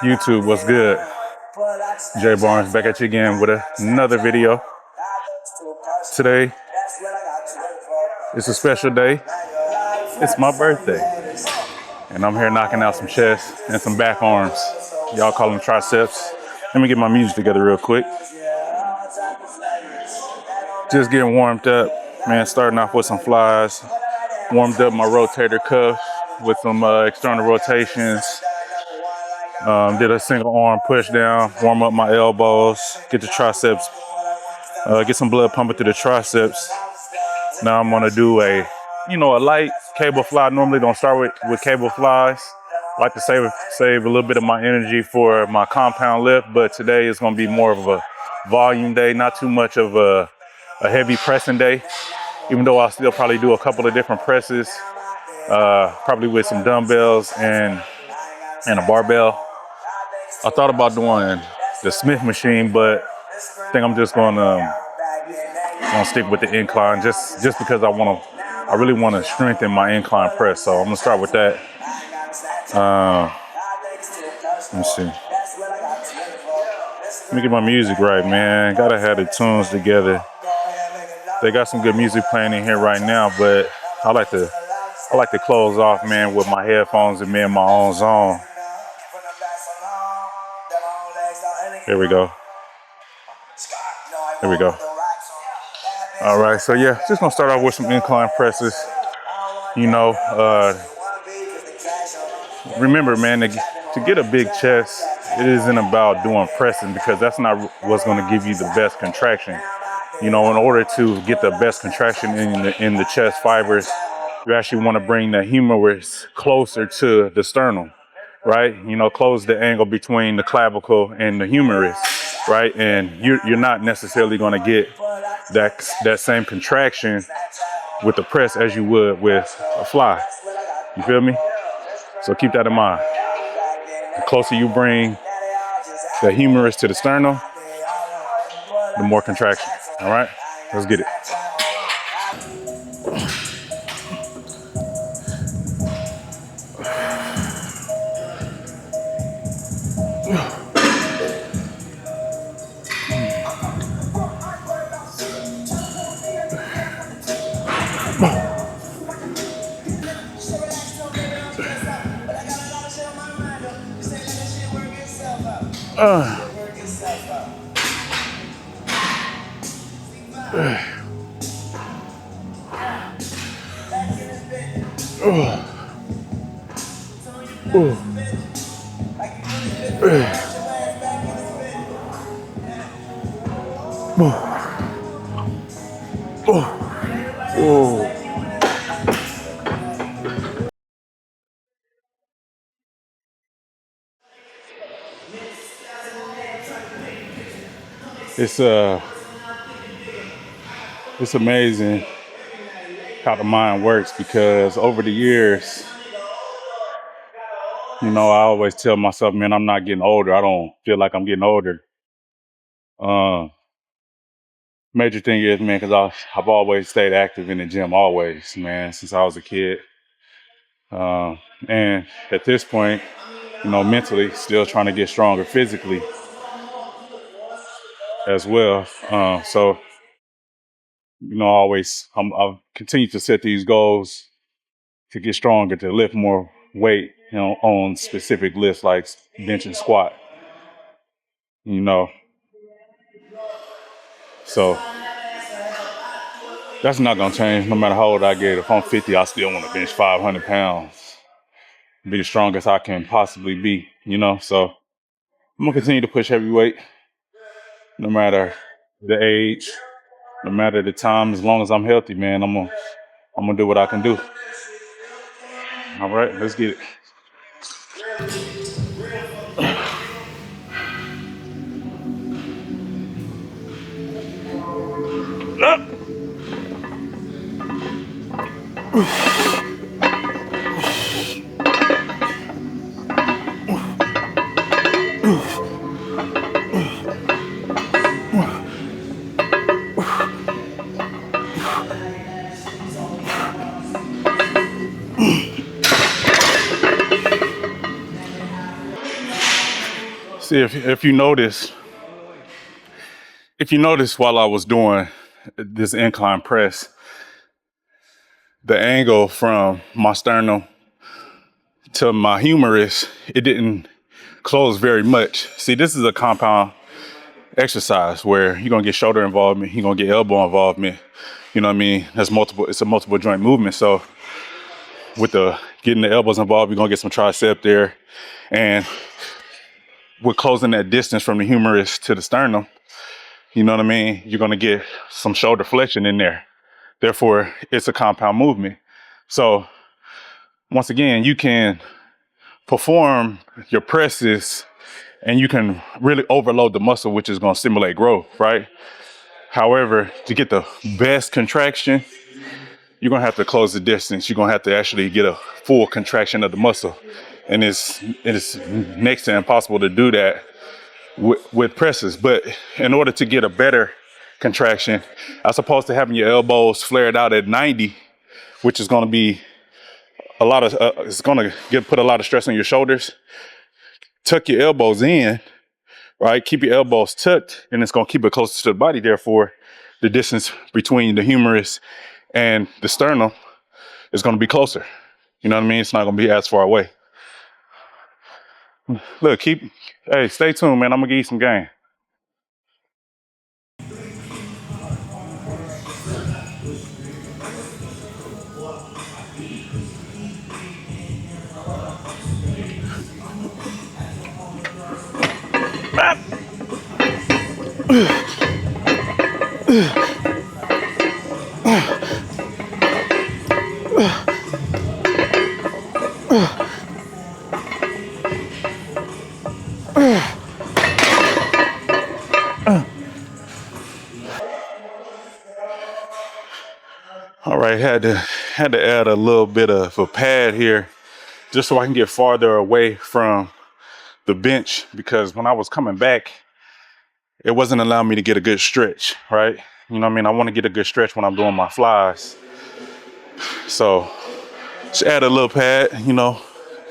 YouTube, what's good? Jay Barnes back at you again with another video. Today, it's a special day. It's my birthday. And I'm here knocking out some chest and some back arms. Y'all call them triceps. Let me get my music together real quick. Just getting warmed up, man, starting off with some flies. Warmed up my rotator cuff with some external rotations. Did a single arm push down, warm up my elbows, get the triceps, get some blood pumping through the triceps. Now I'm gonna do a light cable fly. Normally don't start with cable flies. I like to save a little bit of my energy for my compound lift, but today is gonna be more of a volume day, not too much of a heavy pressing day, even though I'll still probably do a couple of different presses, probably with some dumbbells and a barbell. I thought about doing the Smith machine, but I think I'm just gonna stick with the incline just because I really want to strengthen my incline press. So I'm gonna start with that. Let me see. Let me get my music right, man. Gotta have the tunes together. They got some good music playing in here right now, but I like to close off, man, with my headphones and me in my own zone. Here we go. Here we go. All right, so yeah, just gonna start off with some incline presses. Remember, man, to get a big chest, it isn't about doing pressing, because that's not what's gonna give you the best contraction. In order to get the best contraction in the chest fibers, you actually want to bring the humerus closer to the sternum, right? Close the angle between the clavicle and the humerus, right? And you're not necessarily going to get that same contraction with the press as you would with a fly. You feel me? So keep that in mind. The closer you bring the humerus to the sternum, the more contraction. All right, let's get it. It's amazing how the mind works, because over the years, I always tell myself, man, I'm not getting older. I don't feel like I'm getting older. Major thing is, man, because I've always stayed active in the gym, always, man, since I was a kid. And at this point, mentally still trying to get stronger physically as well. So I'll continue to set these goals to get stronger, to lift more weight, on specific lifts like bench and squat, So that's not going to change no matter how old I get. If I'm 50, I still want to bench 500 pounds, be the strongest I can possibly be, So I'm going to continue to push heavyweight, no matter the age, no matter the time. As long as I'm healthy, man, I'm gonna do what I can do. All right, let's get it. See, if you notice, while I was doing this incline press, the angle from my sternum to my humerus, it didn't close very much. See, this is a compound exercise where you're gonna get shoulder involvement, you're gonna get elbow involvement. You know what I mean? It's a multiple joint movement. So with the getting the elbows involved, you're gonna get some tricep there. And with closing that distance from the humerus to the sternum, you know what I mean? You're gonna get some shoulder flexion in there. Therefore, it's a compound movement. So once again, you can perform your presses and you can really overload the muscle, which is gonna stimulate growth, right? However, to get the best contraction, you're gonna have to close the distance. You're gonna have to actually get a full contraction of the muscle. And it's next to impossible to do that with presses. But in order to get a better contraction, as opposed to having your elbows flared out at 90, which is gonna be a lot of, it's gonna put a lot of stress on your shoulders, tuck your elbows in, right? Keep your elbows tucked, and it's gonna keep it closer to the body. Therefore, the distance between the humerus and the sternum is gonna be closer. You know what I mean? It's not gonna be as far away. Look, hey, stay tuned, man. I'm gonna give you some game. All right, had to add a little bit of a pad here just so I can get farther away from the bench, because when I was coming back, it wasn't allowing me to get a good stretch, right? You know what I mean? I want to get a good stretch when I'm doing my flies. So just add a little pad, you know,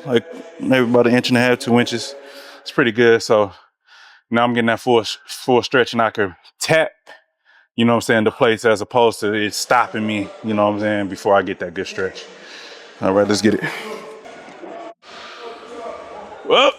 like maybe about 1.5 to 2 inches. It's pretty good. So now I'm getting that full stretch, and I could tap, you know what I'm saying, the place, as opposed to it stopping me, you know what I'm saying, before I get that good stretch. All right, let's get it. Well,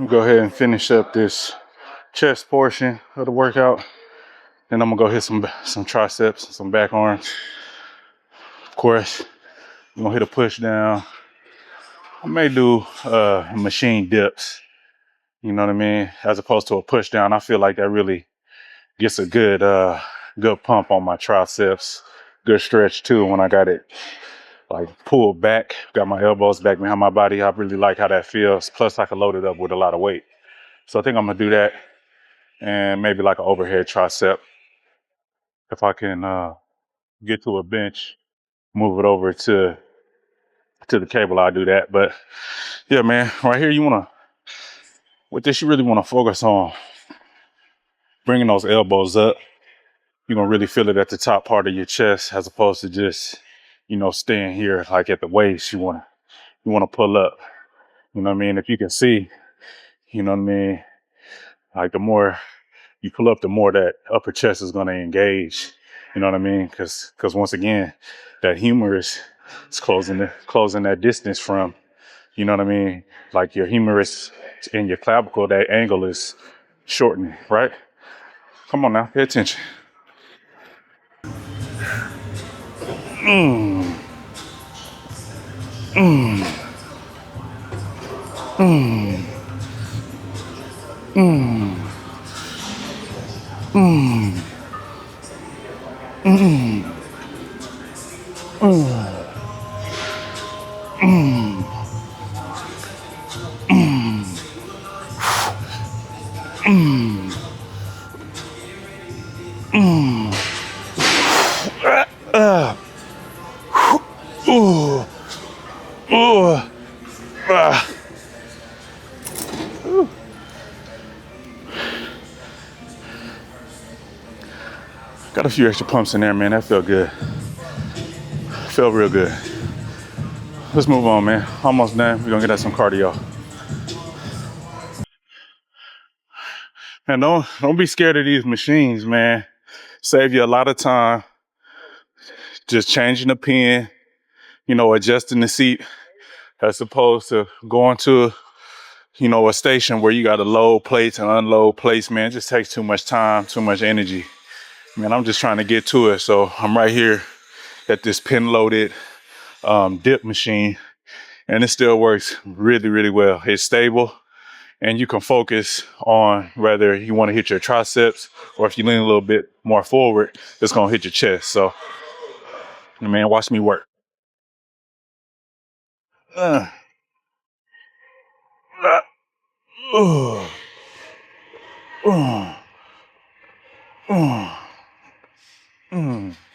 go ahead and finish up this chest portion of the workout. Then I'm gonna go hit some triceps, some back arms. Of course, I'm gonna hit a push down. I may do machine dips, you know what I mean? As opposed to a push down. I feel like that really gets a good pump on my triceps. Good stretch too when I got it like pulled back, got my elbows back behind my body. I really like how that feels. Plus I can load it up with a lot of weight. So I think I'm gonna do that, and maybe like an overhead tricep. If I can get to a bench, move it over to the cable, I'll do that. But yeah, man, right here, with this, you really wanna focus on bringing those elbows up. You're gonna really feel it at the top part of your chest, as opposed to just you know, staying here like at the waist. You wanna pull up. You know what I mean? If you can see, you know what I mean, like the more you pull up, the more that upper chest is gonna engage. You know what I mean? Because once again, that humerus is closing that distance from, you know what I mean? Like your humerus and your clavicle, that angle is shortening, right? Come on now, pay attention. Ooh, ooh, ah. Got a few extra pumps in there, man. That felt good. Felt real good. Let's move on, man. Almost done. We're gonna get at some cardio. And don't be scared of these machines, man. Save you a lot of time. Just changing the pin, you know, adjusting the seat, as opposed to going to, you know, a station where you got to load plates and unload plates, man. It just takes too much time, too much energy. Man, I'm just trying to get to it. So I'm right here at this pin loaded dip machine, and it still works really, really well. It's stable, and you can focus on whether you want to hit your triceps, or if you lean a little bit more forward, it's gonna hit your chest. So, man, watch me work. Uh, uh, uh, uh, uh, uh, uh,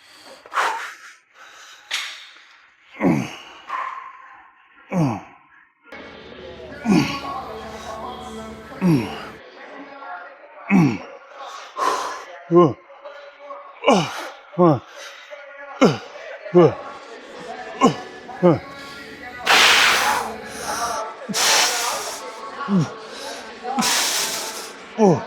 uh, uh, uh.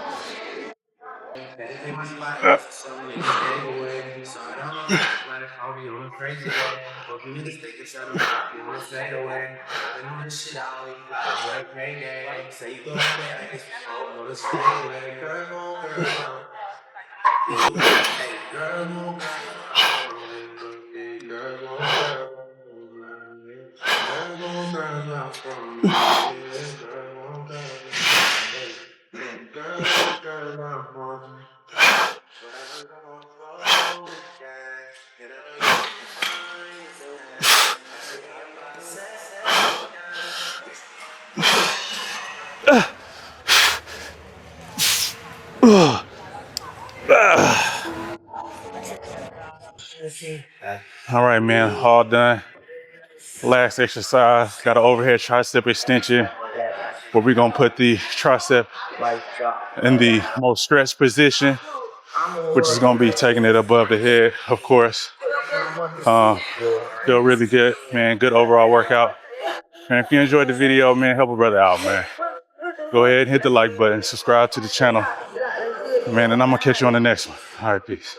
All right, man, all done. Last exercise, got an overhead tricep extension where we're gonna put the tricep in the most stretched position, which is gonna be taking it above the head, of course. Feel really good, man. Good overall workout. And if you enjoyed the video, man, help a brother out, man. Go ahead and hit the like button, subscribe to the channel, man, and I'm gonna catch you on the next one. All right, peace.